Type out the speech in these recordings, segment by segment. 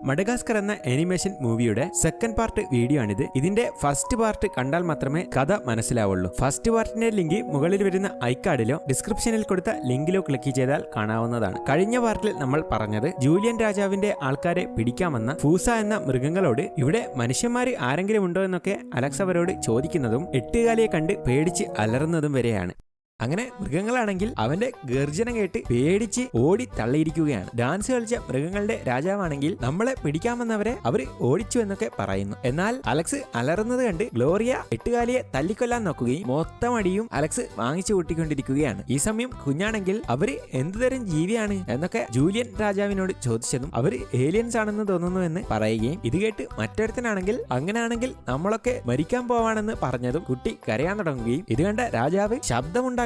Madagascar എന്ന animation മൂവിയുടെ second part video ആണിത്. ഇതിന്റെ ഫസ്റ്റ് പാർട്ട് കണ്ടാൽ മാത്രമേ കഥ മനസ്സിലാവുള്ളൂ. ഫസ്റ്റ് പാർട്ടിന്റെ ലിങ്ക് മുകളിൽ വരുന്ന ഐക്കാർഡിലോ ഡിസ്ക്രിപ്ഷനിൽ കൊടുത്ത ലിങ്കിലോ ക്ലിക്ക് ചെയ്താൽ കാണാവുന്നതാണ്. കഴിഞ്ഞ പാർട്ടിൽ നമ്മൾ പറഞ്ഞത് ജൂലിയൻ രാജാവിന്റെ ആൾക്കാരെ പിടിക്കാമെന്ന ഫൂസ എന്ന മൃഗങ്ങളോട് ഇവിടെ മനുഷ്യന്മാര് ആരെങ്കിലും ഉണ്ടോ എന്നൊക്കെ അലക്സ് അവരോട് ചോദിക്കുന്നതും എട്ടുകാലിയെ കണ്ട് പേടിച്ച് അലറുന്നതും വരെയാണ്. അങ്ങനെ മൃഗങ്ങളാണെങ്കിൽ അവന്റെ ഗർജനം കേട്ട് പേടിച്ച് ഓടി തള്ളിയിരിക്കുകയാണ്. ഡാൻസ് കളിച്ച മൃഗങ്ങളുടെ രാജാവാണെങ്കിൽ നമ്മളെ പിടിക്കാമെന്നവരെ അവര് ഓടിച്ചു എന്നൊക്കെ പറയുന്നു. എന്നാൽ അലക്സ് അലറുന്നത് കണ്ട് ഗ്ലോറിയ എട്ടുകാലിയെ തല്ലിക്കൊല്ലാൻ നോക്കുകയും മൊത്തം അടിയും അലക്സ് വാങ്ങിച്ചു കൂട്ടിക്കൊണ്ടിരിക്കുകയാണ്. ഈ സമയം കുഞ്ഞാണെങ്കിൽ അവര് എന്തുതരം ജീവിയാണ് എന്നൊക്കെ ജൂലിയൻ രാജാവിനോട് ചോദിച്ചതും അവര് ഏലിയൻസ് ആണെന്ന് തോന്നുന്നു എന്ന് പറയുകയും ഇത് കേട്ട് മറ്റൊരുത്തനാണെങ്കിൽ അങ്ങനെയാണെങ്കിൽ നമ്മളൊക്കെ മരിക്കാൻ പോവാണെന്ന് പറഞ്ഞതും കുട്ടി കരയാൻ തുടങ്ങുകയും ഇത് കണ്ട രാജാവ് ശബ്ദമുണ്ടാക്കി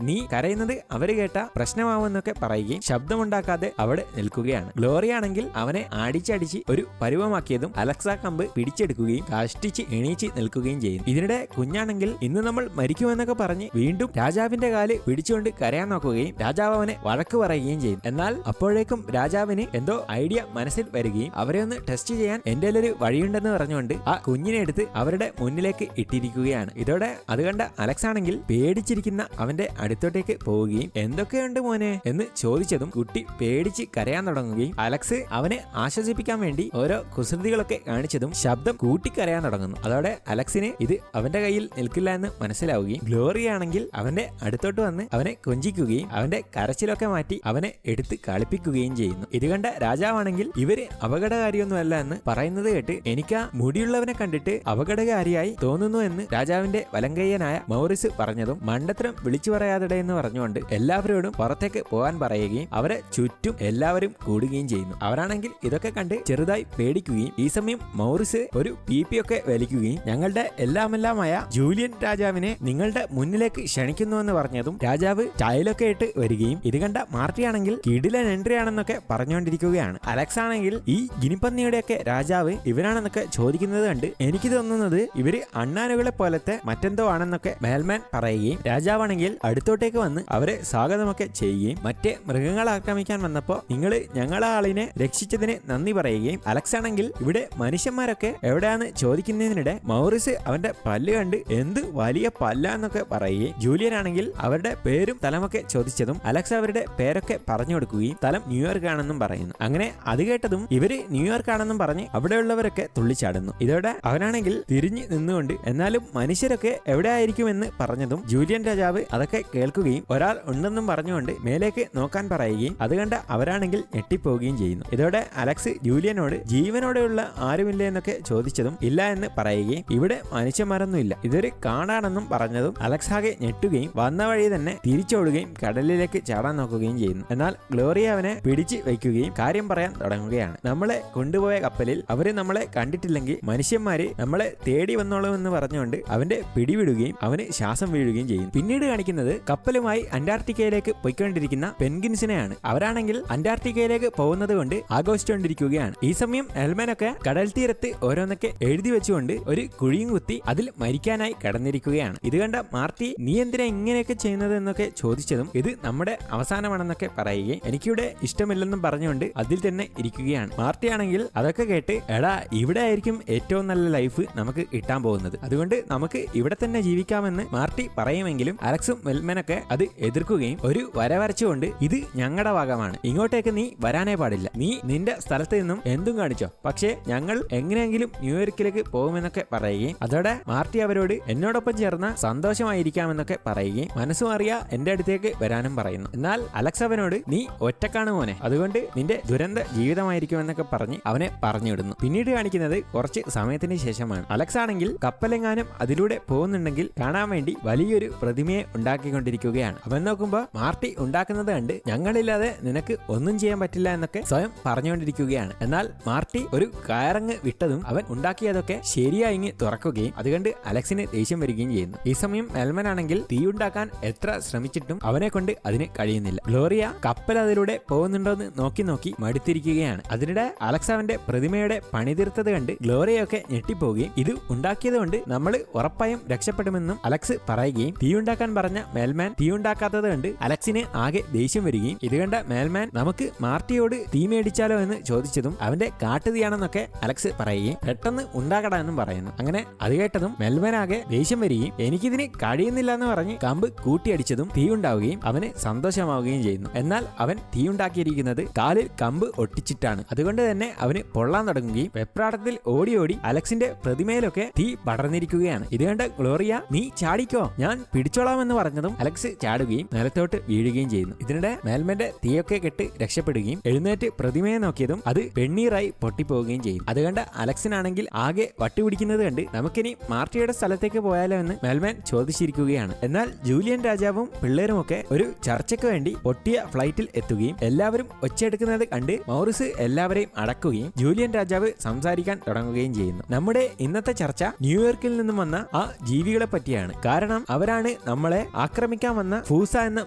നീ കരയുന്നത് അവര് കേട്ട പ്രശ്നമാവുമെന്നൊക്കെ പറയുകയും ശബ്ദമുണ്ടാക്കാതെ അവിടെ നിൽക്കുകയാണ്. ഗ്ലോറിയ ആണെങ്കിൽ അവനെ അടിച്ചടിച്ച് ഒരു പരുവമാക്കിയതും അലക്സ കമ്പ് പിടിച്ചെടുക്കുകയും കഷ്ടിച്ച് എണീച്ച് നിൽക്കുകയും ചെയ്യുന്നു. ഇതിനിടെ കുഞ്ഞാണെങ്കിൽ ഇന്ന് നമ്മൾ മരിക്കുമെന്നൊക്കെ പറഞ്ഞ് വീണ്ടും രാജാവിന്റെ കാല് പിടിച്ചുകൊണ്ട് കരയാൻ നോക്കുകയും രാജാവ് അവനെ വഴക്ക് പറയുകയും ചെയ്യും. എന്നാൽ അപ്പോഴേക്കും രാജാവിന് എന്തോ ഐഡിയ മനസ്സിൽ വരികയും അവരെ ഒന്ന് ടെസ്റ്റ് ചെയ്യാൻ എന്റെ ഒരു വഴിയുണ്ടെന്ന് പറഞ്ഞുകൊണ്ട് ആ കുഞ്ഞിനെ എടുത്ത് അവരുടെ മുന്നിലേക്ക് ഇട്ടിരിക്കുകയാണ്. ഇതോടെ അത് കണ്ട അലക്സ് ആണെങ്കിൽ പേടിച്ചിരിക്കുന്ന അവന്റെ അടുത്തോട്ടേക്ക് പോവുകയും എന്തൊക്കെയുണ്ട് മോനെ എന്ന് ചോദിച്ചതും കുട്ടി പേടിച്ച് കരയാൻ തുടങ്ങുകയും അലക്സ് അവനെ ആശ്വസിപ്പിക്കാൻ വേണ്ടി ഓരോ കുസൃതികളൊക്കെ കാണിച്ചതും ശബ്ദം കൂട്ടിക്കരയാൻ തുടങ്ങുന്നു. അതോടെ അലക്സിന് ഇത് അവന്റെ കയ്യിൽ നിൽക്കില്ല എന്ന് മനസ്സിലാവുകയും ഗ്ലോറിയ ആണെങ്കിൽ അവന്റെ അടുത്തോട്ട് വന്ന് അവനെ കൊഞ്ചിക്കുകയും അവന്റെ കരച്ചിലൊക്കെ മാറ്റി അവനെ എടുത്ത് കളിപ്പിക്കുകയും ചെയ്യുന്നു. ഇത് കണ്ട രാജാവാണെങ്കിൽ ഇവര് അപകടകാരിയൊന്നുമല്ല എന്ന് പറയുന്നത് കേട്ട് എനിക്ക് ആ മുടിയുള്ളവനെ കണ്ടിട്ട് അപകടകാരിയായി തോന്നുന്നു എന്ന് രാജാവിന്റെ വലങ്കയ്യനായ മൗറിസ് പറഞ്ഞതും മണ്ടത്തരം വിളിച്ചു പറയാതെ എന്ന് പറഞ്ഞുകൊണ്ട് എല്ലാവരോടും പുറത്തേക്ക് പോകാൻ പറയുകയും അവരെ ചുറ്റും എല്ലാവരും കൂടുകയും ചെയ്യുന്നു. അവരാണെങ്കിൽ ഇതൊക്കെ കണ്ട് ചെറുതായി പേടിക്കുകയും ഈ സമയം മൗറിസ് ഒരു പീപ്പി ഒക്കെ വലിക്കുകയും ഞങ്ങളുടെ എല്ലാമെല്ലാമായ ജൂലിയൻ രാജാവിനെ നിങ്ങളുടെ മുന്നിലേക്ക് ക്ഷണിക്കുന്നുവെന്ന് പറഞ്ഞതും രാജാവ് ചായലൊക്കെ ഇട്ട് വരികയും ഇത് കണ്ട മാർട്ടിയാണെങ്കിൽ കിടിലൻ എൻട്രി ആണെന്നൊക്കെ പറഞ്ഞുകൊണ്ടിരിക്കുകയാണ്. അലക്സ് ആണെങ്കിൽ ഈ ഗിനിപ്പന്നിയുടെയൊക്കെ രാജാവ് ഇവരാണെന്നൊക്കെ ചോദിക്കുന്നത് കണ്ട് എനിക്ക് തോന്നുന്നത് ഇവര് അണ്ണാനുകളെ പോലത്തെ മറ്റെന്തോ ആണെന്നൊക്കെ മേൽമാൻ പറയുകയും രാജാവാണെങ്കിൽ അടുത്തോട്ടേക്ക് വന്ന് അവരെ സ്വാഗതമൊക്കെ ചെയ്യുകയും മറ്റേ മൃഗങ്ങളെ ആക്രമിക്കാൻ വന്നപ്പോ നിങ്ങൾ ഞങ്ങളെ ആളിനെ രക്ഷിച്ചതിന് നന്ദി പറയുകയും അലക്സ് ആണെങ്കിൽ ഇവിടെ മനുഷ്യന്മാരൊക്കെ എവിടെയാന്ന് ചോദിക്കുന്നതിനിടെ മൗറിസ് അവന്റെ പല്ല് കണ്ട് എന്ത് വലിയ പല്ല എന്നൊക്കെ പറയുകയും ജൂലിയൻ ആണെങ്കിൽ അവരുടെ പേരും സ്ഥലമൊക്കെ ചോദിച്ചതും അലക്സ് അവരുടെ പേരൊക്കെ പറഞ്ഞു കൊടുക്കുകയും സ്ഥലം ന്യൂയോർക്ക് ആണെന്നും പറയുന്നു. അങ്ങനെ അത് കേട്ടതും ഇവര് ന്യൂയോർക്ക് ആണെന്നും പറഞ്ഞ് അവിടെയുള്ളവരൊക്കെ തുള്ളിച്ചാടുന്നു. ഇതോടെ അവനാണെങ്കിൽ തിരിഞ്ഞു നിന്നുകൊണ്ട് എന്നാലും മനുഷ്യരൊക്കെ എവിടെ ആയിരിക്കുമെന്ന് പറഞ്ഞതും ജൂലിയൻ രാജാവ് അതൊക്കെ കേൾക്കുകയും ഒരാൾ ഉണ്ടെന്നും പറഞ്ഞുകൊണ്ട് മേലേക്ക് നോക്കാൻ പറയുകയും അത് കണ്ട അവരാണെങ്കിൽ ഞെട്ടിപ്പോവുകയും ചെയ്യുന്നു. ഇതോടെ അലക്സ് ജൂലിയനോട് ജീവനോടെയുള്ള ആരുമില്ല എന്നൊക്കെ ചോദിച്ചതും ഇല്ല എന്ന് പറയുകയും ഇവിടെ മനുഷ്യന്മാരൊന്നും ഇല്ല ഇതൊരു കാടാണെന്നും പറഞ്ഞതും അലക്സ് ആകെ ഞെട്ടുകയും വന്ന വഴി തന്നെ തിരിച്ചോടുകയും കടലിലേക്ക് ചാടാൻ നോക്കുകയും ചെയ്യുന്നു. എന്നാൽ ഗ്ലോറിയ അവനെ പിടിച്ചു വയ്ക്കുകയും കാര്യം പറയാൻ തുടങ്ങുകയാണ്. നമ്മളെ കൊണ്ടുപോയ കപ്പലിൽ അവര് നമ്മളെ കണ്ടിട്ടില്ലെങ്കിൽ മനുഷ്യന്മാര് നമ്മളെ തേടി വന്നോളുമെന്ന് പറഞ്ഞുകൊണ്ട് അവന്റെ പിടിവിടുകയും അവന് ശ്വാസം വീഴുകയും ചെയ്യും. പിന്നീട് കാണിക്കുന്നത് കപ്പലുമായി അന്റാർട്ടിക്കയിലേക്ക് പോയിക്കൊണ്ടിരിക്കുന്ന പെൻഗിൻസിനെയാണ്. അവരാണെങ്കിൽ അന്റാർട്ടിക്കയിലേക്ക് പോകുന്നത് കൊണ്ട് ആഘോഷിച്ചുകൊണ്ടിരിക്കുകയാണ്. ഈ സമയം എൽമനൊക്കെ കടൽ തീരത്ത് ഓരോന്നൊക്കെ എഴുതി വെച്ചുകൊണ്ട് ഒരു കുഴിയും കുത്തി അതിൽ മരിക്കാനായി കടന്നിരിക്കുകയാണ്. ഇത് കണ്ട മാർട്ടി നീ എന്തിനാ ഇങ്ങനെയൊക്കെ ചെയ്യുന്നത് എന്നൊക്കെ ചോദിച്ചതും ഇത് നമ്മുടെ അവസാനമാണെന്നൊക്കെ പറയുകയും എനിക്കിവിടെ ഇഷ്ടമില്ലെന്നും പറഞ്ഞുകൊണ്ട് അതിൽ തന്നെ ഇരിക്കുകയാണ്. മാർട്ടി ആണെങ്കിൽ അതൊക്കെ കേട്ട് എടാ ഇവിടെ ആയിരിക്കും ഏറ്റവും നല്ല ലൈഫ് നമുക്ക് കിട്ടാൻ പോകുന്നത്, അതുകൊണ്ട് നമുക്ക് ഇവിടെ തന്നെ ജീവിക്കാമെന്ന് മാർട്ടി പറയുമെങ്കിലും അലക്സും മെൽമനൊക്കെ അത് എതിർക്കുകയും ഒരു വര വരച്ചുകൊണ്ട് ഇത് ഞങ്ങളുടെ ഭാഗമാണ്, ഇങ്ങോട്ടേക്ക് നീ വരാനേ പാടില്ല, നീ നിന്റെ സ്ഥലത്ത് നിന്നും എന്തും കാണിച്ചോ, പക്ഷേ ഞങ്ങൾ എങ്ങനെയെങ്കിലും ന്യൂയോർക്കിലേക്ക് പോകുമെന്നൊക്കെ പറയുകയും അതോടെ മാർട്ടി അവരോട് എന്നോടൊപ്പം ചേർന്ന സന്തോഷമായിരിക്കാമെന്നൊക്കെ പറയുകയും മനസ്സുമാറിയ എന്റെ അടുത്തേക്ക് വരാനും പറയുന്നു. എന്നാൽ അലക്സ് അവനോട് നീ ഒറ്റക്കാണ് മോനെ, അതുകൊണ്ട് നിന്റെ ദുരന്ത ജീവിതമായിരിക്കുമെന്നൊക്കെ പറഞ്ഞ് അവനെ പറഞ്ഞുവിടുന്നു. പിന്നീട് കാണിക്കുന്നത് കുറച്ച് സമയത്തിന് ശേഷമാണ്. അലക്സ് ആണെങ്കിൽ കപ്പലെങ്ങാനും അതിലൂടെ പോകുന്നുണ്ടെങ്കിൽ കാണാൻ വേണ്ടി വലിയൊരു പ്രതിമയെ ഉണ്ടാക്കിക്കൊണ്ടിരിക്കുകയാണ്. അവൻ നോക്കുമ്പോ മാർട്ടി ഉണ്ടാക്കുന്നത് കണ്ട് ഞങ്ങളില്ലാതെ നിനക്ക് ഒന്നും ചെയ്യാൻ പറ്റില്ല എന്നൊക്കെ സ്വയം പറഞ്ഞുകൊണ്ടിരിക്കുകയാണ്. എന്നാൽ മാർട്ടി ഒരു കയറങ്ങ് വിട്ടതും അവൻ ഉണ്ടാക്കിയതൊക്കെ ശരിയായി തുറക്കുകയും അതുകൊണ്ട് അലക്സിന് ദേഷ്യം വരികയും ചെയ്യുന്നു. ഈ സമയം മെൽമൻ ആണെങ്കിൽ തീ ഉണ്ടാക്കാൻ എത്ര ശ്രമിച്ചിട്ടും അവനെ കൊണ്ട് അതിന് കഴിയുന്നില്ല. ഗ്ലോറിയ കപ്പൽ അതിലൂടെ പോകുന്നുണ്ടോന്ന് നോക്കി നോക്കി മടുത്തിരിക്കുകയാണ്. അതിനിടെ അലക്സ് അവന്റെ പ്രതിമയുടെ പണിതീർത്തത് കണ്ട് ഗ്ലോറിയൊക്കെ ഞെട്ടിപ്പോവുകയും ഇത് ഉണ്ടാക്കിയത് കൊണ്ട് നമ്മൾ ഉറപ്പായും രക്ഷപ്പെടുമെന്നും അലക്സ് പറയുകയും തീ ഉണ്ടാക്കാൻ പറഞ്ഞ മേൽമാൻ തീ ഉണ്ടാക്കാത്തത് കണ്ട് അലക്സിന് ആകെ ദേഷ്യം വരികയും ഇത് കണ്ട മേൽമാൻ നമുക്ക് മാർട്ടിയോട് തീ മേടിച്ചാലോ എന്ന് ചോദിച്ചതും അവന്റെ കാട്ടുതീയാണെന്നൊക്കെ അലക്സ് പറയുകയും പെട്ടെന്ന് ഉണ്ടാക്കടാ എന്നും പറയുന്നു. അങ്ങനെ അത് കേട്ടതും മേൽമാൻ ആകെ ദേഷ്യം വരികയും എനിക്കിതിന് കഴിയുന്നില്ല എന്ന് പറഞ്ഞ് കമ്പ് കൂട്ടിയടിച്ചതും തീ ഉണ്ടാവുകയും അവന് സന്തോഷമാവുകയും ചെയ്യുന്നു. എന്നാൽ അവൻ തീ ഉണ്ടാക്കിയിരിക്കുന്നത് കാലിൽ കമ്പ് ഒട്ടിച്ചിട്ടാണ്. അതുകൊണ്ട് തന്നെ അവന് പൊള്ളാൻ തുടങ്ങുകയും വെപ്രാളത്തിൽ ഓടി ഓടി അലക്സിന്റെ പ്രതിമയിലൊക്കെ തീ പടർന്നിരിക്കുകയാണ്. ഇത് കണ്ട ഗ്ലോറിയ നീ ചാടിക്കോ ഞാൻ പിടിച്ചോളാമെന്ന് പറഞ്ഞതും അലക്സ് ചാടുകയും നിലത്തോട്ട് വീഴുകയും ചെയ്യുന്നു. ഇതിനിടെ മേൽമന്റെ തീയൊക്കെ കെട്ട് രക്ഷപ്പെടുകയും എഴുന്നേറ്റ് പ്രതിമയെ നോക്കിയതും അത് വെണ്ണീറായി പൊട്ടിപ്പോവുകയും ചെയ്യും. അത് കണ്ട അലക്സിനാണെങ്കിൽ ആകെ വട്ടുപിടിക്കുന്നത് കണ്ട് നമുക്കിനി മാർട്ടിയുടെ സ്ഥലത്തേക്ക് പോയാലോ എന്ന് മേൽമാൻ ചോദിച്ചിരിക്കുകയാണ്. എന്നാൽ ജൂലിയൻ രാജാവും പിള്ളേരുമൊക്കെ ഒരു ചർച്ചയ്ക്ക് വേണ്ടി പൊട്ടിയ ഫ്ലൈറ്റിൽ എത്തുകയും എല്ലാവരും ഒച്ചയെടുക്കുന്നത് കണ്ട് മൗറിസ് എല്ലാവരെയും അടക്കുകയും ജൂലിയൻ രാജാവ് സംസാരിക്കാൻ തുടങ്ങുകയും ചെയ്യുന്നു. നമ്മുടെ ഇന്നത്തെ ചർച്ച ന്യൂയോർക്കിൽ നിന്നും വന്ന ആ ജീവികളെ പറ്റിയാണ്. കാരണം അവരാണ് നമ്മളെ ആക്രമിക്കാൻ വന്ന ഫൂസ എന്ന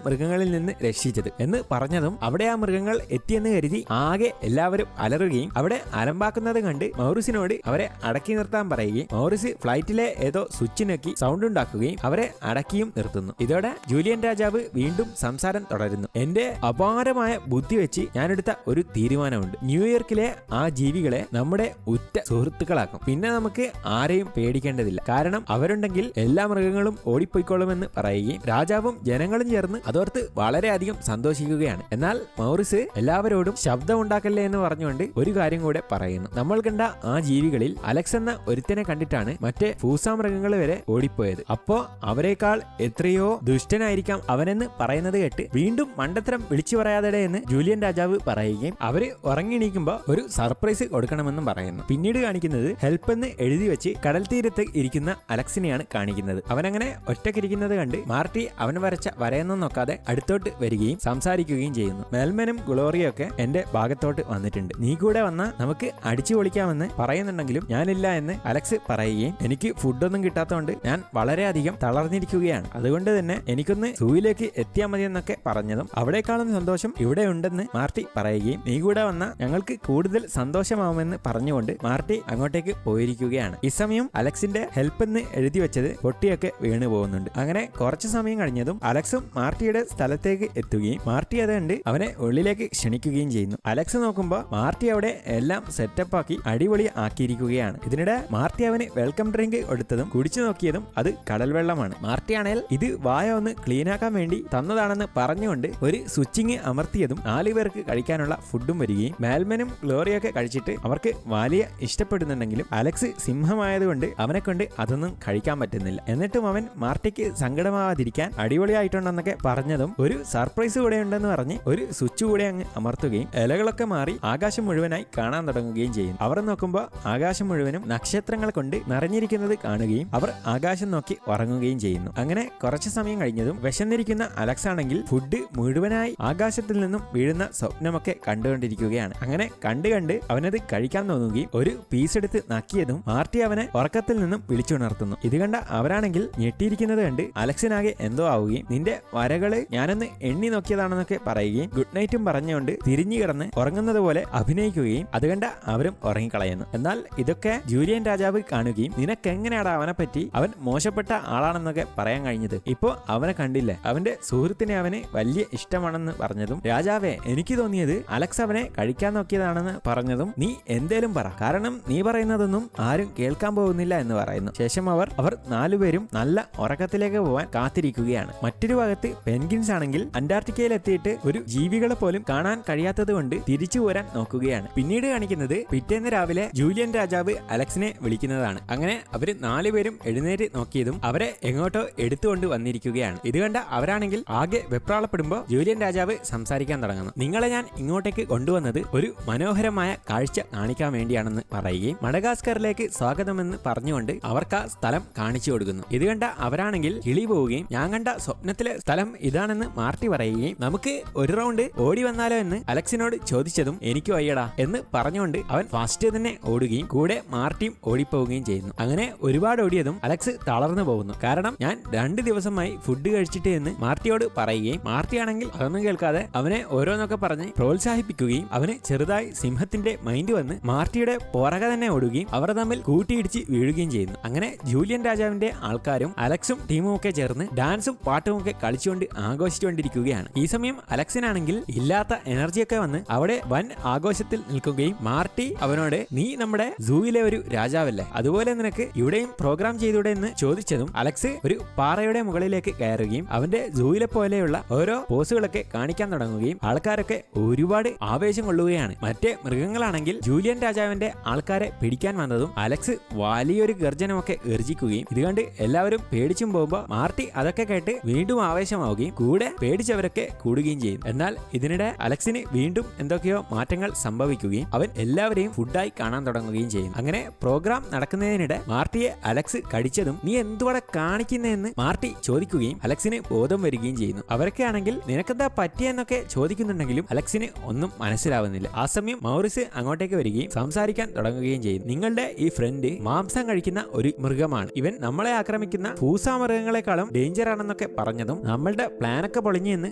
മൃഗങ്ങളിൽ നിന്ന് രക്ഷിച്ചത് എന്ന് പറഞ്ഞതും അവിടെ ആ മൃഗങ്ങൾ എത്തിയെന്ന് കരുതി ആകെ എല്ലാവരും അലറുകയും അവിടെ അലമ്പാക്കുന്നത് കണ്ട് മൗറിസിനോട് അവരെ അടക്കി നിർത്താൻ പറയുകയും മൗറിസ് ഫ്ലൈറ്റിലെ ഏതോ സ്വിച്ച് നോക്കി സൗണ്ട് ഉണ്ടാക്കുകയും അവരെ അടക്കിയും നിർത്തുന്നു. ഇതോടെ ജൂലിയൻ രാജാവ് വീണ്ടും സംസാരം തുടരുന്നു. എന്റെ അപാരമായ ബുദ്ധി വെച്ച് ഞാനെടുത്ത ഒരു തീരുമാനമുണ്ട്. ന്യൂയോർക്കിലെ ആ ജീവികളെ നമ്മുടെ ഉറ്റ സുഹൃത്തുക്കളാക്കും. പിന്നെ നമുക്ക് ആരെയും പേടിക്കേണ്ടതില്ല. കാരണം അവരുണ്ടെങ്കിൽ എല്ലാ മൃഗങ്ങളും ഓടിപ്പോയിക്കോളുമെന്ന് പറയുകയും രാജാവും ജനങ്ങളും ചേർന്ന് അതോർത്ത് വളരെയധികം സന്തോഷിക്കുകയാണ്. എന്നാൽ മൗറിസ് എല്ലാവരോടും ശബ്ദം ഉണ്ടാക്കല്ലേ എന്ന് പറഞ്ഞുകൊണ്ട് ഒരു കാര്യം കൂടെ പറയുന്നു. നമ്മൾ കണ്ട ആ ജീവികളിൽ അലക്സ് എന്ന ഒരുത്തനെ കണ്ടിട്ടാണ് മറ്റേ ഫൂസ മൃഗങ്ങൾ വരെ ഓടിപ്പോയത്. അപ്പോ അവരെക്കാൾ എത്രയോ ദുഷ്ടനായിരിക്കാം അവനെന്ന് പറയുന്നത് കേട്ട് വീണ്ടും മണ്ടത്തരം വിളിച്ചു പറയാതെ എന്ന് ജൂലിയൻ രാജാവ് പറയുകയും അവര് ഉറങ്ങിണീക്കുമ്പോ ഒരു സർപ്രൈസ് കൊടുക്കണമെന്നും പറയുന്നു. പിന്നീട് കാണിക്കുന്നത് ഹെൽപ്പ് എന്ന് എഴുതി വെച്ച് കടൽ തീരത്ത് ഇരിക്കുന്ന അലക്സിനെയാണ് കാണിക്കുന്നത്. അവനങ്ങനെ ഒറ്റക്കിരിക്കുന്നത് കണ്ട് മാർട്ടി അവൻ വരച്ച വരയൊന്നും നോക്കാതെ അടുത്തോട്ട് വരികയും സംസാരിക്കുകയും ചെയ്യുന്നു. മെൽമനും ഗ്ലോറിയൊക്കെ എന്റെ ഭാഗത്തോട്ട് വന്നിട്ടുണ്ട്. നീ കൂടെ വന്നാ നമുക്ക് അടിച്ചു പൊളിക്കാമെന്ന് പറയുന്നുണ്ടെങ്കിലും ഞാനില്ല എന്ന് അലക്സ് പറയുകയും എനിക്ക് ഫുഡൊന്നും കിട്ടാത്തതുകൊണ്ട് ഞാൻ വളരെയധികം തളർന്നിരിക്കുകയാണ്. അതുകൊണ്ട് തന്നെ എനിക്കൊന്ന് സൂയിലേക്ക് എത്തിയാൽ മതിയെന്നൊക്കെ പറഞ്ഞതും അവിടേക്കാളും സന്തോഷം ഇവിടെ ഉണ്ടെന്ന് മാർട്ടി പറയുകയും നീ കൂടെ വന്ന ഞങ്ങൾക്ക് കൂടുതൽ സന്തോഷമാവുമെന്ന് പറഞ്ഞുകൊണ്ട് മാർട്ടി അങ്ങോട്ടേക്ക് പോയിരിക്കുകയാണ്. ഈ സമയം അലക്സിന്റെ ഹെൽപ്പ് എന്ന് എഴുതി വെച്ചത് പൊട്ടിയൊക്കെ വീണു പോകുന്നുണ്ട്. അങ്ങനെ കുറച്ചു സമയം കഴിഞ്ഞതും അലക്സും മാർട്ടിയുടെ സ്ഥലത്തേക്ക് എത്തുകയും മാർട്ടി അത് കണ്ട് അവനെ ഉള്ളിലേക്ക് ക്ഷണിക്കുകയും ചെയ്യുന്നു. അലക്സ് നോക്കുമ്പോൾ മാർട്ടി അവിടെ എല്ലാം സെറ്റപ്പ് ആക്കി അടിപൊളി ആക്കിയിരിക്കുകയാണ്. ഇതിനിടെ മാർട്ടി അവന് വെൽക്കം ഡ്രിങ്ക് എടുത്തതും കുടിച്ചു നോക്കിയതും അത് കടൽ വെള്ളമാണ്. മാർട്ടി ആണെങ്കിൽ ഇത് വായ ഒന്ന് ക്ലീനാക്കാൻ വേണ്ടി തന്നതാണെന്ന് പറഞ്ഞുകൊണ്ട് ഒരു സ്വിച്ചിങ് അമർത്തിയതും 4 പേർക്ക് കഴിക്കാനുള്ള ഫുഡും വരികയും മേൽമനും ഗ്ലോറിയൊക്കെ കഴിച്ചിട്ട് അവർക്ക് വലിയ ഇഷ്ടപ്പെടുന്നുണ്ടെങ്കിലും അലക്സ് സിംഹമായതുകൊണ്ട് അവനെ കൊണ്ട് അതൊന്നും കഴിക്കാൻ പറ്റുന്നില്ല. എന്നിട്ടും അവൻ മാർട്ടിക്ക് സങ്കടമാവാതിരിക്കാൻ അടിപൊളിയായിട്ടുണ്ടെന്നൊക്കെ പറഞ്ഞതും ഒരു സർപ്രൈസ് കൂടെ ഉണ്ടെന്ന് പറഞ്ഞ് ഒരു സ്വിച്ച് കൂടെ അങ്ങ് അമർത്തുകയും ഇലകളൊക്കെ മാറി ആകാശം മുഴുവനായി കാണാൻ തുടങ്ങുകയും ചെയ്യും. അവർ നോക്കുമ്പോൾ ആകാശം മുഴുവനും നക്ഷത്രങ്ങൾ കൊണ്ട് നിറഞ്ഞിരിക്കുന്നത് കാണുകയും അവർ ആകാശം നോക്കി ഉറങ്ങുകയും ചെയ്യുന്നു. അങ്ങനെ കുറച്ചു സമയം കഴിഞ്ഞതും വിശന്നിരിക്കുന്ന അലക്സ് ആണെങ്കിൽ ഫുഡ് മുഴുവനായി ആകാശത്തിൽ നിന്നും വീഴുന്ന സ്വപ്നമൊക്കെ കണ്ടുകൊണ്ടിരിക്കുകയാണ്. അങ്ങനെ കണ്ട് അവനത് കഴിക്കാൻ തോന്നുകയും ഒരു പീസ് എടുത്ത് നക്കിയതും മാർട്ടി അവനെ ഉറക്കത്തിൽ നിന്നും വിളിച്ചുണർത്തുന്നു. ഇത് കണ്ട അവരാണെങ്കിൽ ഞെട്ടിയിരിക്കുന്നത് കണ്ട് അലക്സിനാകെ എന്തോ ആവുകയും നിന്റെ വരകള് ഞാനൊന്ന് എണ്ണി നോക്കിയതാണെന്നൊക്കെ പറയുകയും ഗുഡ് നൈറ്റും പറഞ്ഞുകൊണ്ട് തിരിഞ്ഞു കിടന്ന് ഉറങ്ങുന്നത് പോലെ അഭിനയിക്കുകയും അത് കണ്ട അവരും ഉറങ്ങിക്കളയുന്നു. എന്നാൽ ഇതൊക്കെ ജൂലിയൻ രാജാവ് കാണുകയും നിനക്കെങ്ങനെയാണ് അവനെ പറ്റി അവൻ മോശപ്പെട്ട ആളാണെന്നൊക്കെ പറയാൻ കഴിഞ്ഞത്? ഇപ്പോ അവനെ കണ്ടില്ലേ, അവന്റെ സുഹൃത്തിനെ അവന് വലിയ ഇഷ്ടമാണെന്ന് പറഞ്ഞതും രാജാവേ എനിക്ക് തോന്നിയത് അലക്സ് അവനെ കഴിക്കാൻ നോക്കിയതാണെന്ന് പറഞ്ഞതും നീ എന്തേലും പറ, കാരണം നീ പറയുന്നതൊന്നും ആരും കേൾക്കാൻ പോകുന്നില്ല എന്ന് പറയുന്നു. ശേഷം അവർ 4 പേരും നല്ല ഉറക്കത്തിലേക്ക് പോവാൻ കാത്തിരിക്കുകയാണ്. മറ്റൊരു ഭാഗത്ത് പെൻഗിൻസ് ആണെങ്കിൽ അന്റാർട്ടിക്കയിൽ എത്തിയിട്ട് ഒരു ജീവികളെ പോലും കാണാൻ കഴിയാത്തത് കൊണ്ട് തിരിച്ചു പോരാൻ നോക്കുകയാണ്. പിന്നീട് കാണിക്കുന്നത് പിറ്റേന്ന് രാവിലെ ജൂലിയൻ രാജാവ് അലക്സിനെ വിളിക്കുന്നതാണ്. അങ്ങനെ അവര് 4 പേരും എഴുന്നേറ്റ് നോക്കിയതും അവരെ എങ്ങോട്ടോ എടുത്തുകൊണ്ട് വന്നിരിക്കുകയാണ്. ഇത് കണ്ട അവരാണെങ്കിൽ ആകെ വെപ്രാളപ്പെടുമ്പോൾ ജൂലിയൻ രാജാവ് സംസാരിക്കാൻ തുടങ്ങുന്നു. നിങ്ങളെ ഞാൻ ഇങ്ങോട്ടേക്ക് കൊണ്ടുവന്നത് ഒരു മനോഹരമായ കാഴ്ച കാണിക്കാൻ വേണ്ടിയാണെന്ന് പറയുകയും മഡഗാസ്കറിലേക്ക് സ്വാഗതമെന്ന് പറഞ്ഞുകൊണ്ട് അവർക്ക് ആ സ്ഥലം കാണിച്ചു കൊടുക്കുന്നു. ഇത് കണ്ട അവരാണെങ്കിൽ കിളി പോവുകയും ഞാൻ കണ്ട സ്വപ്നത്തിലെ സ്ഥലം ഇതാണെന്ന് മാർട്ടി പറയുകയും നമുക്ക് ഒരു റൗണ്ട് ഓടി വന്നാലോ എന്ന് അലക്സിനോട് ചോദിച്ചതും എനിക്ക് വയ്യടാ എന്ന് പറഞ്ഞുകൊണ്ട് അവൻ ഫാസ്റ്റ് തന്നെ ഓടുകയും കൂടെ മാർട്ടിയും ഓടിപ്പോവുകയും ചെയ്യുന്നു. അങ്ങനെ ഒരുപാട് ഓടിയതും അലക്സ് തളർന്നു പോകുന്നു. കാരണം ഞാൻ 2 ദിവസമായി ഫുഡ് കഴിച്ചിട്ട് എന്ന് മാർട്ടിയോട് പറയുകയും മാർട്ടിയാണെങ്കിൽ അതൊന്നും കേൾക്കാതെ അവനെ ഓരോന്നൊക്കെ പറഞ്ഞ് പ്രോത്സാഹിപ്പിക്കുകയും അവന് ചെറുതായി സിംഹത്തിന്റെ മൈൻഡ് വന്ന് മാർട്ടിയുടെ പുറകെ തന്നെ ഓടുകയും അവർ തമ്മിൽ കൂട്ടിയിടിച്ച് വീഴുകയും ചെയ്യുന്നു. അങ്ങനെ ജൂലിയൻ രാജാവിന്റെ ആൾക്കാരും അലക്സും ടീമും ഒക്കെ ചേർന്ന് ഡാൻസും പാട്ടും ഒക്കെ കളിച്ചുകൊണ്ട് ആഘോഷിച്ചുകൊണ്ടിരിക്കുകയാണ്. ഈ സമയം അലക്സിനാണെങ്കിൽ ഇല്ലാത്ത എനർജിയൊക്കെ വന്ന് അവിടെ വൻ ആഘോഷത്തിൽ നിൽക്കുകയും മാർട്ടി അവനോട് നീ നമ്മുടെ സൂവിലെ ഒരു രാജാവല്ലേ, അതുപോലെ നിനക്ക് ഇവിടെയും പ്രോഗ്രാം ചെയ്തൂടെ എന്ന് ചോദിച്ചതും അലക്സ് ഒരു പാറയുടെ മുകളിലേക്ക് കയറുകയും അവന്റെ സൂവിലെ പോലെയുള്ള ഓരോ പോസുകളൊക്കെ കാണിക്കാൻ തുടങ്ങുകയും ആൾക്കാരൊക്കെ ഒരുപാട് ആവേശം കൊള്ളുകയാണ്. മറ്റേ മൃഗങ്ങളാണെങ്കിൽ ജൂലിയൻ രാജാവിന്റെ ആൾക്കാരെ പിടിക്കാൻ വന്നതും അലക്സ് വലിയൊരു ഗർജനമൊക്കെ ഗർജിക്കുകയും ഇത് കണ്ട് എല്ലാവരും പേടിച്ചും പോകുമ്പോൾ മാർട്ടി അതൊക്കെ കേട്ട് വീണ്ടും ആവേശമാവുകയും കൂടെ പേടിച്ചവരൊക്കെ കൂടുകയും ചെയ്യും. എന്നാൽ ഇതിനിടെ അലക്സിന് വീണ്ടും എന്തൊക്കെയോ മാറ്റങ്ങൾ സംഭവിക്കുകയും അവൻ എല്ലാവരെയും ഫുഡായി കാണാൻ തുടങ്ങുകയും ചെയ്യും. അങ്ങനെ പ്രോഗ്രാം നടക്കുന്നതിനിടെ മാർട്ടിയെ അലക്സ് കടിച്ചതും നീ എന്തുവടെ കാണിക്കുന്നതെന്ന് മാർട്ടി ചോദിക്കുകയും അലക്സിന് ബോധം വരികയും ചെയ്യുന്നു. അവരൊക്കെ ആണെങ്കിൽ നിനക്കെന്താ പറ്റിയെന്നൊക്കെ ചോദിക്കുന്നുണ്ടെങ്കിലും അലക്സിന് ഒന്നും മനസ്സിലാവുന്നില്ല. ആ സമയം മൗറിസ് അങ്ങോട്ടേക്ക് വരികയും സംസാരിക്കാൻ തുടങ്ങുകയും ചെയ്യും. നിങ്ങളുടെ ഈ ഫ്രണ്ട് മാംസം കഴിക്കുന്ന ഒരു മൃഗമാണ്, ഇവൻ നമ്മളെ ആക്രമിക്കുന്ന ഫൂസ മൃഗങ്ങളെക്കാളും ഡേഞ്ചർ ആണെന്നൊക്കെ പറഞ്ഞതും നമ്മളുടെ പ്ലാനൊക്കെ പൊളിഞ്ഞു എന്ന്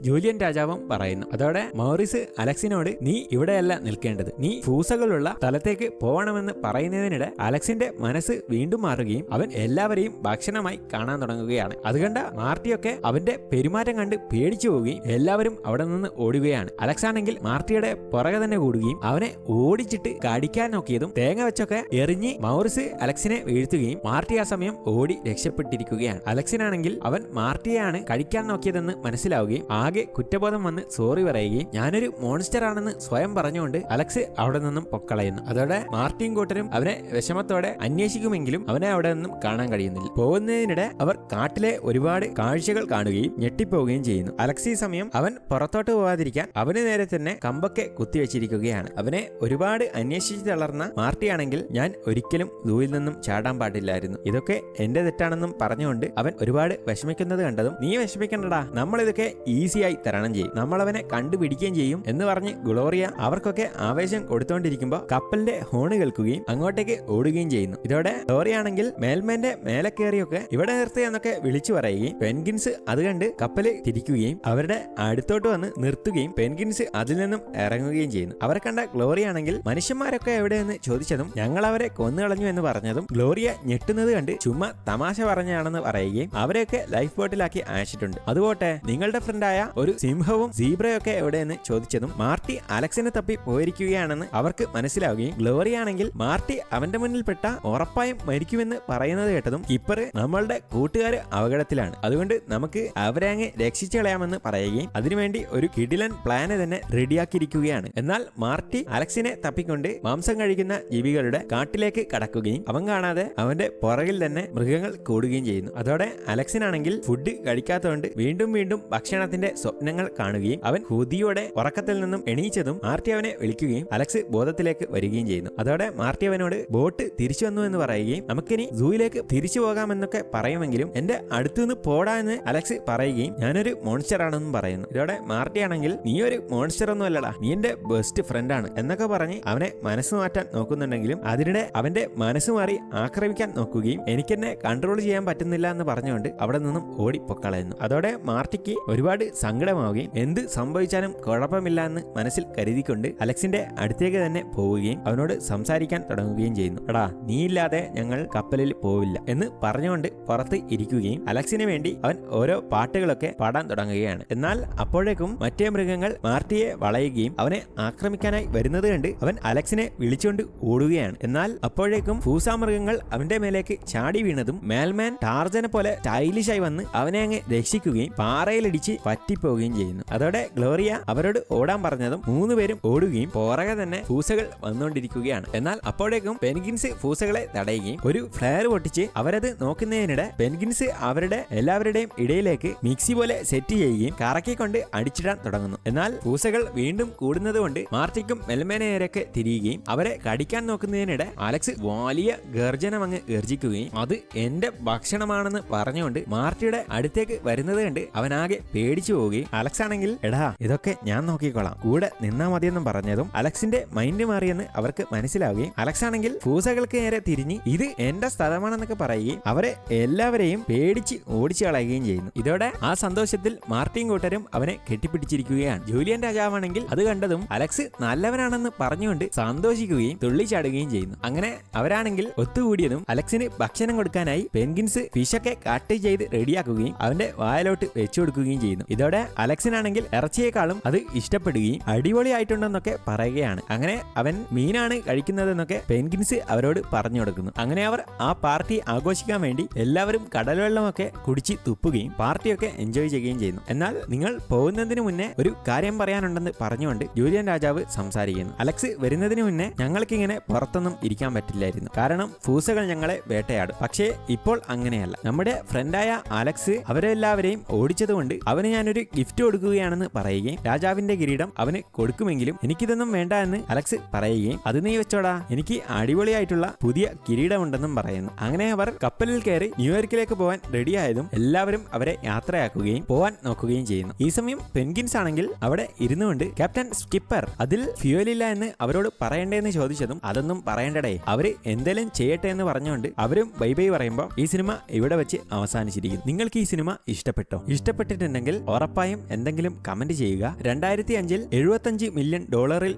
ജൂലിയൻ രാജാവും പറയുന്നു. അതോടെ മൗറിസ് അലക്സിനോട് നീ ഇവിടെയല്ല നിൽക്കേണ്ടത്, നീ ഫൂസകളുള്ള സ്ഥലത്തേക്ക് പോകണമെന്ന് പറയുന്നതിനിടെ അലക്സിന്റെ മനസ്സ് വീണ്ടും മാറുകയും അവൻ എല്ലാവരെയും ഭക്ഷണമായി കാണാൻ തുടങ്ങുകയാണ്. അതുകണ്ട മാർട്ടിയൊക്കെ അവന്റെ പെരുമാറ്റം കണ്ട് പേടിച്ചു പോവുകയും എല്ലാവരും അവിടെ നിന്ന് ഓടുകയാണ്. അലക്സ് ആണെങ്കിൽ മാർട്ടിയുടെ പുറകെ തന്നെ കൂടുകയും അവനെ ഓടിച്ചിട്ട് കടിക്കാൻ നോക്കിയതും തേങ്ങ വെച്ചൊക്കെ എറിഞ്ഞ് മൗറിസ് അലക്സിനെ വീഴ്ത്തുകയും മാർട്ടി ആ സമയം ഓടി രക്ഷപ്പെട്ടിരിക്കുകയാണ്. അലക്സിനാണെങ്കിൽ അവൻ മാർട്ടിയെയാണ് കഴിക്കാൻ നോക്കിയതെന്ന് മനസ്സിലാവുകയും ആകെ കുറ്റബോധം വന്ന് സോറി പറയുകയും ഞാനൊരു മോൺസ്റ്റർ ആണെന്ന് സ്വയം പറഞ്ഞുകൊണ്ട് അലക്സ് അവിടെ നിന്നും പൊക്കളയുന്നു. അതോടെ മാർട്ടിയും കൂട്ടരും അവനെ വിഷമത്തോടെ അന്വേഷിക്കുമെങ്കിലും അവനെ അവിടെ നിന്നും കാണാൻ കഴിയുന്നില്ല. പോകുന്നതിനിടെ അവർ കാട്ടിലെ ഒരുപാട് കാഴ്ചകൾ കാണുകയും ഞെട്ടിപ്പോവുകയും ചെയ്യുന്നു. അലക്സ് ഈ സമയം അവൻ പുറത്തോട്ട് പോകാതിരിക്കാൻ അവന് നേരെ തന്നെ കമ്പൊക്കെ കുത്തിവെച്ചിരിക്കുകയാണ്. അവനെ ഒരുപാട് അന്വേഷിച്ച് തളർന്ന മാർട്ടിയാണെങ്കിൽ ഞാൻ ഒരിക്കലും സൂവിൽ നിന്നും ചാടാൻ പാടില്ലായിരുന്നു, ഇതൊക്കെ എന്റെ തെറ്റാണെന്നും പറഞ്ഞുകൊണ്ട് അവൻ ഒരുപാട് വിഷമിക്കുന്നത് കണ്ടതും നീ വിഷമിക്കണ്ടടാ, നമ്മൾ ഇതൊക്കെ ഈസിയായി തരണം ചെയ്യും, നമ്മൾ അവനെ കണ്ടുപിടിക്കുകയും ചെയ്യും എന്ന് പറഞ്ഞ് ഗ്ലോറിയ അവർക്കൊക്കെ ആവേശം കൊടുത്തുകൊണ്ടിരിക്കുമ്പോൾ കപ്പലിന്റെ ഹോണ് കേൾക്കുകയും അങ്ങോട്ടേക്ക് ഓടുകയും ചെയ്യുന്നു. ഇതോടെ ഗ്ലോറിയ ആണെങ്കിൽ മേൽമേന്റെ മേലെ കയറിയൊക്കെ ഇവിടെ നിർത്തുകയെന്നൊക്കെ വിളിച്ചു പറയുകയും പെൻഗിൻസ് അത് കണ്ട് കപ്പല് തിരിക്കുകയും അവരുടെ അടുത്തോട്ട് വന്ന് നിർത്തുകയും പെൻഗിൻസ് അതിൽ നിന്നും ഇറങ്ങുകയും ചെയ്യുന്നു. അവരെ കണ്ട ഗ്ലോറിയ ആണെങ്കിൽ മനുഷ്യന്മാരൊക്കെ എവിടെയെന്ന് ചോദിച്ചതും ഞങ്ങൾ അവരെ കൊന്നുകളഞ്ഞു എന്ന് പറഞ്ഞതും ഗ്ലോറിയ ഞെട്ടുന്നത് കണ്ട് ചുമ്മാ തമാശ പറഞ്ഞാണെന്ന് പറയുകയും അവരെയൊക്കെ ലൈഫ് ബോട്ടിലാക്കി അയച്ചിട്ടുണ്ട്. അതുപോട്ടെ നിങ്ങളുടെ ഫ്രണ്ടായ ഒരു സിംഹവും സീബ്രയൊക്കെ എവിടെയെന്ന് ചോദിച്ചതും മാർട്ടി അലക്സിനെ തപ്പി പോയിരിക്കുകയാണെന്ന് അവർക്ക് മനസ്സിലാവുകയും ഗ്ലോറിയ ആണെങ്കിൽ മാർട്ടി അവന്റെ മുന്നിൽപ്പെട്ട ഉറപ്പായും മരിക്കുമെന്ന് പറയുന്നത് കേട്ടതും ഇപ്പറ് നമ്മളുടെ കൂട്ടുകാര് അപകടത്തിലാണ്, അതുകൊണ്ട് നമുക്ക് അവരെ അങ്ങ് രക്ഷിച്ചു കളയാമെന്ന് പറയുകയും അതിനുവേണ്ടി ഒരു കിടിലൻ പ്ലാന് തന്നെ റെഡിയാക്കിയിരിക്കുകയാണ്. എന്നാൽ മാർട്ടി അലക്സിനെ തപ്പിക്കൊണ്ട് മാംസം കഴിക്കുന്ന ജീവികളുടെ കാട്ടിലേക്ക് കടക്കുകയും അവൻ കാണാതെ അവന്റെ പുറകിൽ തന്നെ മൃഗങ്ങൾ കൂടുകയും ചെയ്യുന്നു. അതോടെ അലക്സിനാണെങ്കിൽ ഫുഡ് കഴിക്കാത്തതുകൊണ്ട് വീണ്ടും വീണ്ടും ഭക്ഷണത്തിന്റെ സ്വപ്നങ്ങൾ കാണുകയും അവൻ ഹുദിയോടെ ഉറക്കത്തിൽ നിന്നും എണീച്ചതും മാർട്ടി അവനെ വിളിക്കുകയും അലക്സ് ബോധത്തിലേക്ക് വരികയും ചെയ്യുന്നു. അതോടെ മാർട്ടി അവനോട് ബോട്ട് തിരിച്ചു വന്നു എന്ന് പറയുകയും നമുക്കിനി സൂയിലേക്ക് തിരിച്ചു പോകാമെന്നൊക്കെ പറയുമെങ്കിലും എന്റെ അടുത്തുനിന്ന് പോടാ എന്ന് അലക്സ് പറയുകയും ഞാനൊരു മോൺസ്റ്റർ ആണെന്നും പറയുന്നു. ഇതോടെ മാർട്ടി ആണെങ്കിൽ നീ ഒരു മോൺസ്റ്റർ ഒന്നും അല്ലടാ, നീ എന്റെ ബെസ്റ്റ് ഫ്രണ്ട് ആണ് എന്നൊക്കെ പറഞ്ഞ് അവനെ മനസ്സ് മാറ്റാൻ നോക്കുന്നുണ്ടെങ്കിലും അതിനിടെ അവന്റെ മനസ്സ് മാറി ആക്രമിക്കാൻ നോക്കുകയും എനിക്കെന്നെ കൺട്രോൾ ചെയ്യാൻ പറ്റുന്നില്ല എന്ന് പറഞ്ഞുകൊണ്ട് അവിടെ നിന്നും ഓടി പൊക്കളയുന്നു. അതോടെ മാർട്ടിക്ക് ഒരുപാട് സങ്കടമാവുകയും എന്ത് സംഭവിച്ചാലും കുഴപ്പമില്ല എന്ന് മനസ്സിൽ കരുതിക്കൊണ്ട് അലക്സിന്റെ അടുത്തേക്ക് തന്നെ പോവുകയും അവനോട് സംസാരിക്കാൻ തുടങ്ങുകയും ചെയ്യുന്നു. എടാ നീയില്ലാതെ ഞങ്ങൾ കപ്പലിൽ പോവില്ല എന്ന് പറഞ്ഞുകൊണ്ട് പുറത്ത് ഇരിക്കുകയും അലക്സിന് വേണ്ടി അവൻ ഓരോ പാട്ടുകളൊക്കെ പാടാൻ തുടങ്ങുകയാണ്. എന്നാൽ അപ്പോഴേക്കും മറ്റേ മൃഗങ്ങൾ മാർട്ടിയെ വളയുകയും അവനെ ആക്രമിക്കാനായി വരുന്നത് കണ്ട് അവൻ അലക്സിനെ വിളിച്ചുകൊണ്ട് ഓടുകയാണ്. എന്നാൽ അപ്പോഴേക്കും ഫൂസ മൃഗങ്ങൾ അവന്റെ മേലേക്ക് ചാടി വീണതും മേൽമാൻ ടാർജനെ പോലെ സ്റ്റൈലിഷായി വന്ന് അവനെ അങ്ങ് രക്ഷിക്കുകയും പാറയിലിടിച്ച് പറ്റിപ്പോവുകയും ചെയ്യുന്നു. അതോടെ ഗ്ലോറിയ അവരോട് ഓടാൻ പറഞ്ഞതും മൂന്നുപേരും ഓടുകയും പുറകെ തന്നെ ഫൂസകൾ വന്നുകൊണ്ടിരിക്കുകയാണ്. എന്നാൽ അപ്പോഴേക്കും പെൻഗിൻസ് ഫൂസകളെ തടയുകയും ഒരു ഫ്ലെയർ പൊട്ടിച്ച് അവരത് നോക്കുന്നതിനിടെ പെൻഗിൻസ് അവരുടെ എല്ലാവരുടെയും ഇടയിലേക്ക് മിക്സി പോലെ സെറ്റ് ചെയ്യുകയും കറക്കിക്കൊണ്ട് അടിച്ചിടാൻ തുടങ്ങുന്നു. എന്നാൽ ഫൂസകൾ വീണ്ടും കൂടുന്നത് കൊണ്ട് മാർട്ടിക്കും മെൽമേനയൊക്കെ തിരിയുകയും അവരെ കടിക്കാൻ നോക്കുന്നതിനിടെ അലക്സ് വലിയ ഗർജനം അങ്ങ് ഗർജിക്കുകയും അത് എന്റെ ഭക്ഷണമാണെന്ന് പറഞ്ഞുകൊണ്ട് മാർട്ടിയുടെ അടുത്തേക്ക് വരുന്നത് കണ്ട് അവനാകെ പേടിച്ചു പോവുകയും അലക്സ് ആണെങ്കിൽ എടാ ഇതൊക്കെ ഞാൻ നോക്കിക്കോളാം കൂടെ നിന്നാ മതിയെന്നും പറഞ്ഞതും അലക്സിന്റെ മൈൻഡ് മാറിയെന്ന് അവർക്ക് മനസ്സിലാവുകയും അലക്സ് ആണെങ്കിൽ ഫൂസകൾക്ക് നേരെ തിരിഞ്ഞ് ഇത് എന്റെ സ്ഥലമാണെന്നൊക്കെ പറയുകയും അവരെ എല്ലാവരെയും പേടിച്ച് ഓടിച്ചു കളയുകയും ചെയ്യുന്നു. ഇതോടെ ആ സന്തോഷത്തിൽ മാർട്ടിയും കൂട്ടരും അവനെ കെട്ടിപ്പിടിച്ചിരിക്കുകയാണ്. ജൂലിയൻ രാജാവാണെങ്കിൽ അത് കണ്ടതും അലക്സ് നല്ലവനാണെന്ന് പറഞ്ഞുകൊണ്ട് സന്തോഷിക്കുകയും തുള്ളിച്ചാടുകയും ചെയ്യുന്നു. അങ്ങനെ അവരാണെങ്കിൽ ഒത്തുകൂടിയതും അലക്സിന് ഭക്ഷണം കൊടുക്കാനായി പെൻഗിൻസ് ഫിഷൊക്കെ കട്ട് ചെയ്ത് റെഡി റെഡിയാക്കുകയും അവന്റെ വായിലോട്ട് വെച്ചു കൊടുക്കുകയും ചെയ്യുന്നു. ഇതോടെ അലക്സിനാണെങ്കിൽ ഇറച്ചിയേക്കാളും അത് ഇഷ്ടപ്പെടുകയും അടിപൊളിയായിട്ടുണ്ടെന്നൊക്കെ പറയുകയാണ്. അങ്ങനെ അവൻ മീനാണ് കഴിക്കുന്നതെന്നൊക്കെ പെൻഗിൻസ് അവരോട് പറഞ്ഞു കൊടുക്കുന്നു. അങ്ങനെ അവർ ആ പാർട്ടി ആഘോഷിക്കാൻ വേണ്ടി എല്ലാവരും കടൽവെള്ളമൊക്കെ കുടിച്ച് തുപ്പുകയും പാർട്ടിയൊക്കെ എൻജോയ് ചെയ്യുകയും ചെയ്യുന്നു. എന്നാൽ നിങ്ങൾ പോകുന്നതിന് മുന്നേ ഒരു കാര്യം പറയാനുണ്ടെന്ന് പറഞ്ഞുകൊണ്ട് ജൂലിയൻ രാജാവ് സംസാരിക്കുന്നു. അലക്സ് വരുന്നതിന് മുന്നേ ഞങ്ങൾക്കിങ്ങനെ പുറത്തൊന്നും ഇരിക്കാൻ പറ്റില്ലായിരുന്നു, കാരണം ഫൂസകൾ ഞങ്ങളെ വേട്ടയാടും. പക്ഷേ ഇപ്പോൾ അങ്ങനെയല്ല. നമ്മുടെ ഫ്രണ്ടായ അലക്സ് അവരെല്ലാവരെയും ഓടിച്ചതുകൊണ്ട് അവന് ഞാനൊരു ഗിഫ്റ്റ് കൊടുക്കുകയാണെന്ന് പറയുകയും രാജാവിന്റെ കിരീടം അവന് കൊടുക്കുമെങ്കിലും എനിക്കിതൊന്നും വേണ്ട എന്ന് അലക്സ് പറയുകയും അത് നീ വെച്ചോടാ, എനിക്ക് അടിപൊളിയായിട്ടുള്ള പുതിയ കിരീടമുണ്ടെന്നും പറയുന്നു. അങ്ങനെ അവർ കപ്പലിൽ കയറി ന്യൂയോർക്കിലേക്ക് പോകാൻ റെഡിയായതും എല്ലാവരും അവരെ യാത്രയാക്കുകയും പോവാൻ നോക്കുകയും ചെയ്യുന്നു. ഈ സമയം പെൻഗിൻസ് ആണെങ്കിൽ അവിടെ ഇരുന്നുകൊണ്ട് ക്യാപ്റ്റൻ സ്കിപ്പർ അതിൽ ഫ്യൂവലില്ല എന്ന് അവരോട് പറയണ്ടേന്ന് ചോദിച്ചതും അതൊന്നും പറയണ്ടടേ, അവര് എന്തെങ്കിലും ചെയ്യട്ടെ എന്ന് പറഞ്ഞുകൊണ്ട് അവരും ബൈ ബൈ പറയുമ്പോൾ ഈ സിനിമ ഇവിടെ വെച്ച് അവസാനിച്ചിരിക്കുന്നു. നിങ്ങൾക്ക് ഈ സിനിമ ഇഷ്ടപ്പെട്ടോ? ഇഷ്ടപ്പെട്ടിട്ടുണ്ടെങ്കിൽ ഉറപ്പായും എന്തെങ്കിലും കമന്റ് ചെയ്യുക. 2005 $75 മില്യൺ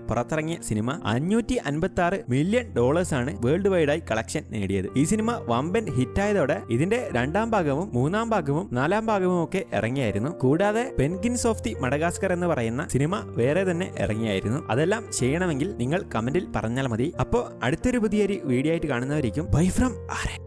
പുറത്തിറങ്ങിയ സിനിമ $556 മില്യൺ ആണ് വേൾഡ് വൈഡായി കളക്ഷൻ നേടിയത്. ഈ സിനിമ വമ്പൻ ഹിറ്റായതോടെ ഇതിന്റെ 2ാം ഭാഗവും 3ാം ഭാഗവും 4ാം ഭാഗവും ഒക്കെ ഇറങ്ങിയായിരുന്നു. കൂടാതെ പെൻഗിൻസ് ഓഫ് ദി മഡഗാസ്കർ എന്ന് പറയുന്ന സിനിമ വേറെ തന്നെ ഇറങ്ങിയായിരുന്നു. അതെല്ലാം ചെയ്യണമെങ്കിൽ നിങ്ങൾ കമന്റിൽ പറഞ്ഞാൽ മതി. അപ്പോൾ അടുത്തൊരു പുതിയൊരു വീഡിയോ ആയിട്ട് കാണുന്നവരിക്കും ബൈ ഫ്രം ആരെ.